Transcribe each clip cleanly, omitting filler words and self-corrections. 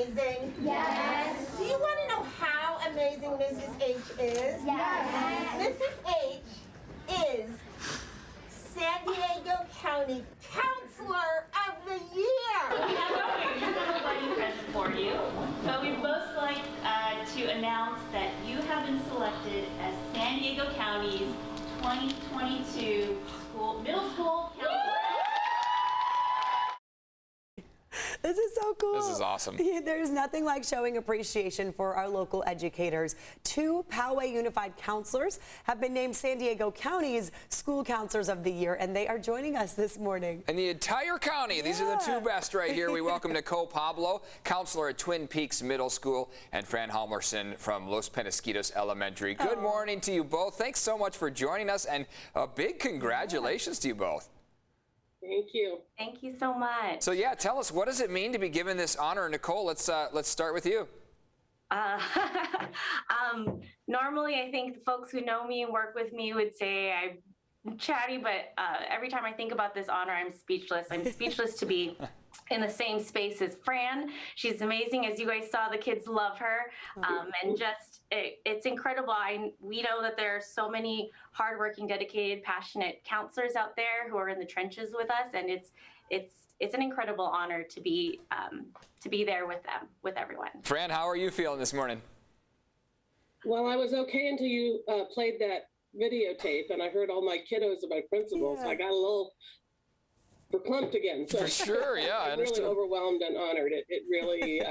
amazing? Yes. Do you want to know how amazing Mrs. H is? Yes. Mrs. H is San Diego County Counselor of the Year. We have a wedding present for you, but we'd most like to announce that you have been selected as San Diego County's 2022 middle school counselor. This is so cool. This is awesome. Yeah, there's nothing like showing appreciation for our local educators. 2 Poway Unified counselors have been named San Diego County's School Counselors of the Year, and they are joining us this morning. And the entire county, these are the 2 best right here. We welcome Nicole Pablo, counselor at Twin Peaks Middle School, and Fran Hjalmarson from Los Peñasquitos Elementary. Good morning to you both. Thanks so much for joining us, and a big congratulations to you both. Thank you. Thank you so much. So yeah, tell us, what does it mean to be given this honor? Nicole, let's start with you. Normally, I think the folks who know me and work with me would say I'm chatty, but every time I think about this honor, I'm speechless. I'm speechless to be in the same space as Fran. She's amazing. As you guys saw, the kids love her. And just, it's incredible. We know that there are so many hardworking, dedicated, passionate counselors out there who are in the trenches with us. And it's an incredible honor to be there with them, with everyone. Fran, how are you feeling this morning? Well, I was okay until you played that videotape and I heard all my kiddos and my principals. Yeah. I got a little verklempt again. So For sure, yeah, I I'm understood. really overwhelmed and honored. It really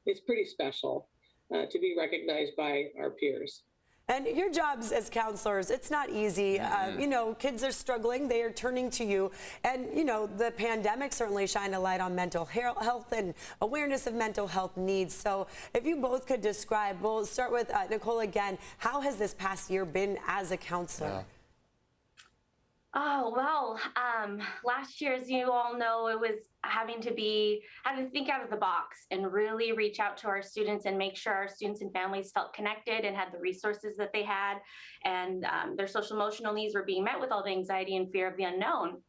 it's pretty special to be recognized by our peers. And your jobs as counselors, it's not easy. You know, kids are struggling. They are turning to you. And, you know, the pandemic certainly shined a light on mental health and awareness of mental health needs. So if you both could describe, we'll start with Nicole again. How has this past year been as a counselor? Yeah. Oh, well, last year, as you all know, it was having to think out of the box and really reach out to our students and make sure our students and families felt connected and had the resources that they had, and their social emotional needs were being met with all the anxiety and fear of the unknown.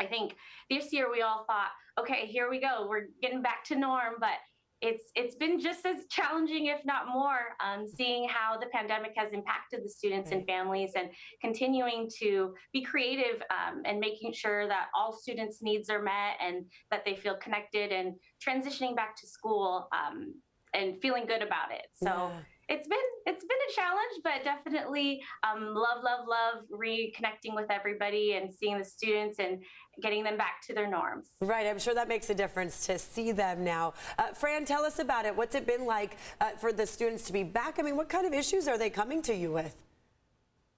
I think this year we all thought, okay, here we go, we're getting back to norm, but it's been just as challenging, if not more, seeing how the pandemic has impacted the students and families, and continuing to be creative and making sure that all students' needs are met and that they feel connected, and transitioning back to school and feeling good about it. So it's been a challenge, but definitely love reconnecting with everybody and seeing the students and getting them back to their norms. Right, I'm sure that makes a difference to see them now. Fran, tell us about it. What's it been like for the students to be back? I mean, what kind of issues are they coming to you with?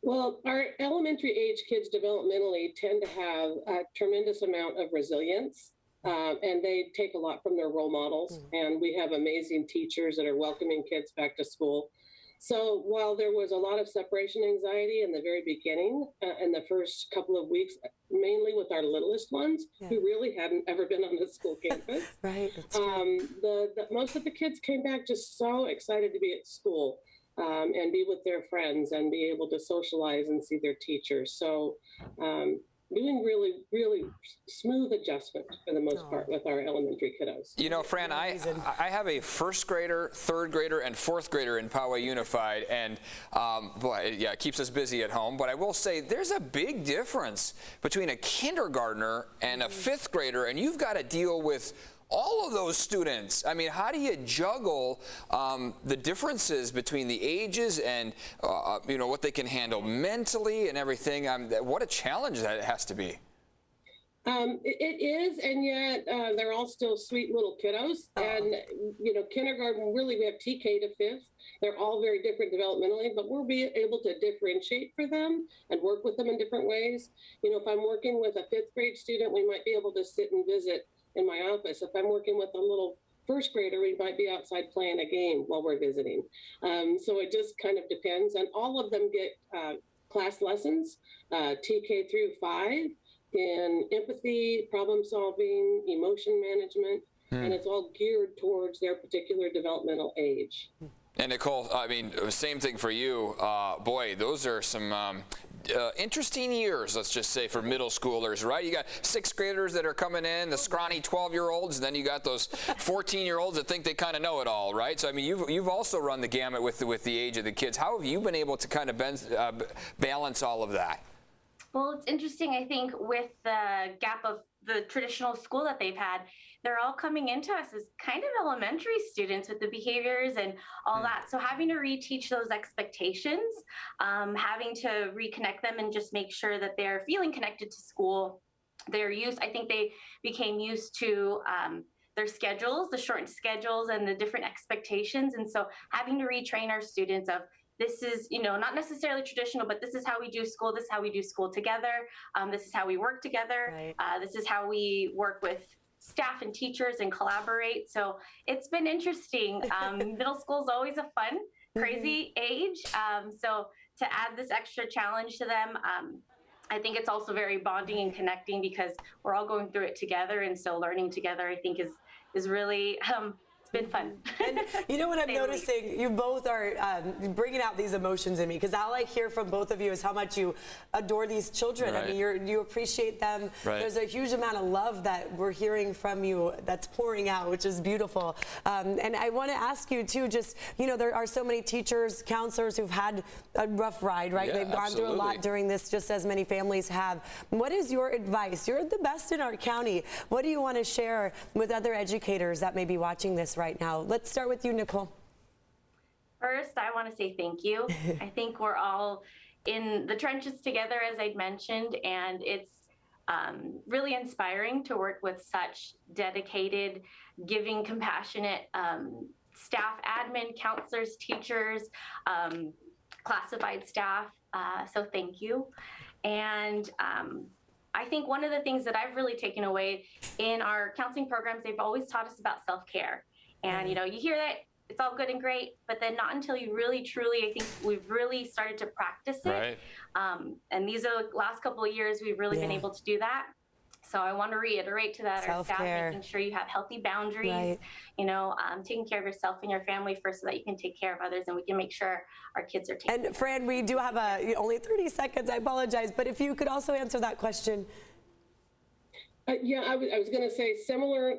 Well, our elementary age kids developmentally tend to have a tremendous amount of resilience. And they take a lot from their role models, and we have amazing teachers that are welcoming kids back to school. So while there was a lot of separation anxiety in the very beginning, in the first couple of weeks, mainly with our littlest ones, who really hadn't ever been on the school campus, Right. most of the kids came back just so excited to be at school and be with their friends and be able to socialize and see their teachers. So doing really smooth adjustment for the most part with our elementary kiddos. You know, Fran, I have a 1st grader, 3rd grader, and 4th grader in Poway Unified, and boy, yeah, it keeps us busy at home. But I will say there's a big difference between a kindergartner and a 5th grader, and you've got to deal with all of those students. I mean, how do you juggle the differences between the ages and, you know, what they can handle mentally and everything? What a challenge that has to be. It is, and yet they're all still sweet little kiddos. And, you know, kindergarten, really, we have TK to 5th. They're all very different developmentally, but we'll be able to differentiate for them and work with them in different ways. You know, if I'm working with a 5th grade student, we might be able to sit and visit in my office. If I'm working with a little 1st grader, we might be outside playing a game while we're visiting. So it just kind of depends. And all of them get class lessons, TK through 5, in empathy, problem solving, emotion management, and it's all geared towards their particular developmental age. And Nicole, I mean, same thing for you. Boy, those are some interesting years, let's just say, for middle schoolers, right? You got 6th graders that are coming in, the scrawny 12-year-olds, and then you got those 14-year-olds that think they kind of know it all, right? So I mean, you've also run the gamut with the age of the kids. How have you been able to kind of balance all of that? Well, it's interesting, I think, with the gap of the traditional school that they've had, they're all coming into us as kind of elementary students with the behaviors and all that. So having to reteach those expectations, having to reconnect them and just make sure that they're feeling connected to school. I think they became used to their schedules, the shortened schedules and the different expectations. And so having to retrain our students of, this is, not necessarily traditional, but this is how we do school. This is how we do school together. This is how we work together. Right. This is how we work with staff and teachers and collaborate. So it's been interesting. Middle school is always a fun, crazy age. So to add this extra challenge to them, I think it's also very bonding and connecting because we're all going through it together. And so learning together, I think is really, it's been fun. And you know what I'm noticing? You both are bringing out these emotions in me, because all I hear from both of you is how much you adore these children. Right. I mean, you appreciate them. Right. There's a huge amount of love that we're hearing from you that's pouring out, which is beautiful. And I want to ask you too, just, there are so many teachers, counselors who've had a rough ride, right? Yeah, They've gone through a lot during this, just as many families have. What is your advice? You're the best in our county. What do you want to share with other educators that may be watching this right now? Let's start with you, Nicole. First, I want to say thank you. I think we're all in the trenches together, as I'd mentioned, and it's really inspiring to work with such dedicated, giving, compassionate staff, admin, counselors, teachers, classified staff. So thank you. And I think one of the things that I've really taken away in our counseling programs, they've always taught us about self-care. And, you hear that it's all good and great, but then not until you really, truly, I think we've really started to practice it. Right. And these are the last couple of years we've really been able to do that. So I want to reiterate to that, our staff, making sure you have healthy boundaries, taking care of yourself and your family first so that you can take care of others and we can make sure our kids are taken care of. And Fran, we do have only 30 seconds, I apologize, but if you could also answer that question. Yeah, I was going to say similar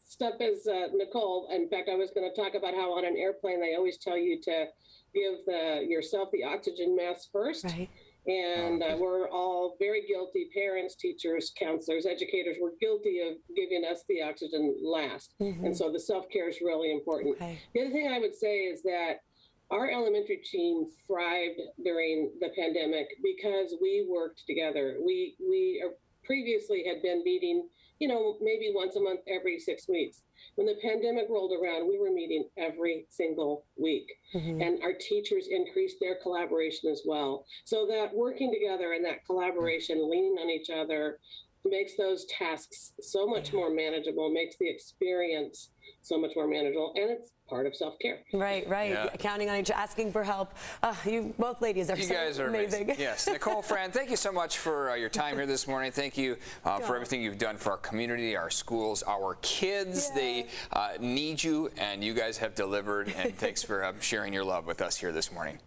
stuff as Nicole. In fact, I was going to talk about how on an airplane, they always tell you to give yourself the oxygen mask first. Right. And we're all very guilty, parents, teachers, counselors, educators, we're guilty of giving us the oxygen last. And so the self-care is really important. Okay. The other thing I would say is that our elementary team thrived during the pandemic because we worked together. We previously had been meeting, maybe once a month, every 6 weeks. When the pandemic rolled around, we were meeting every single week. And our teachers increased their collaboration as well. So that working together and that collaboration, leaning on each other, makes those tasks so much more manageable, makes the experience so much more manageable, and it's part of self-care. Right. Yeah. Counting on each, asking for help. You both ladies are You so guys are amazing. Yes. Nicole, Fran, thank you so much for your time here this morning. Thank you for everything you've done for our community, our schools, our kids. They need you, and you guys have delivered, and thanks for sharing your love with us here this morning.